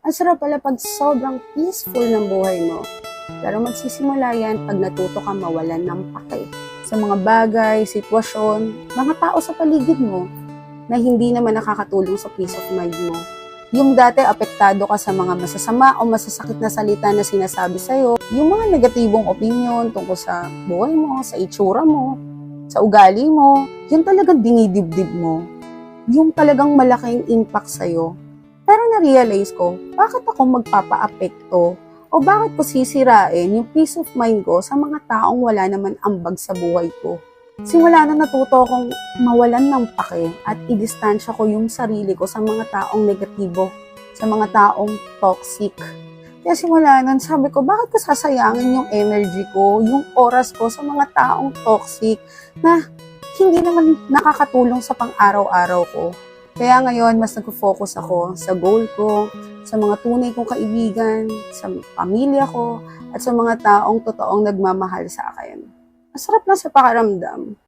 Ang sarap pala pag sobrang peaceful ng buhay mo. Pero magsisimula yan pag natuto ka mawalan ng pake sa mga bagay, sitwasyon, mga tao sa paligid mo na hindi naman nakakatulong sa peace of mind mo. Yung dati apektado ka sa mga masasama o masasakit na salita na sinasabi sa'yo, yung mga negatibong opinion tungkol sa buhay mo, sa itsura mo, sa ugali mo, yun talagang dinidibdib mo. Yung talagang malaking impact sa'yo. Pero na-realize ko, bakit ako magpapa-apekto o bakit ko sisirain yung peace of mind ko sa mga taong wala naman ambag sa buhay ko? Simula na natuto akong mawalan ng pake at i-distansya ko yung sarili ko sa mga taong negatibo, sa mga taong toxic. Kaya simula nun, sabi ko, bakit ko sasayangin yung energy ko, yung oras ko sa mga taong toxic na hindi naman nakakatulong sa pang-araw-araw ko. Kaya ngayon, mas nag-focus ako sa goal ko, sa mga tunay kong kaibigan, sa pamilya ko, at sa mga taong totoong nagmamahal sa akin. Masarap lang sa pakiramdam.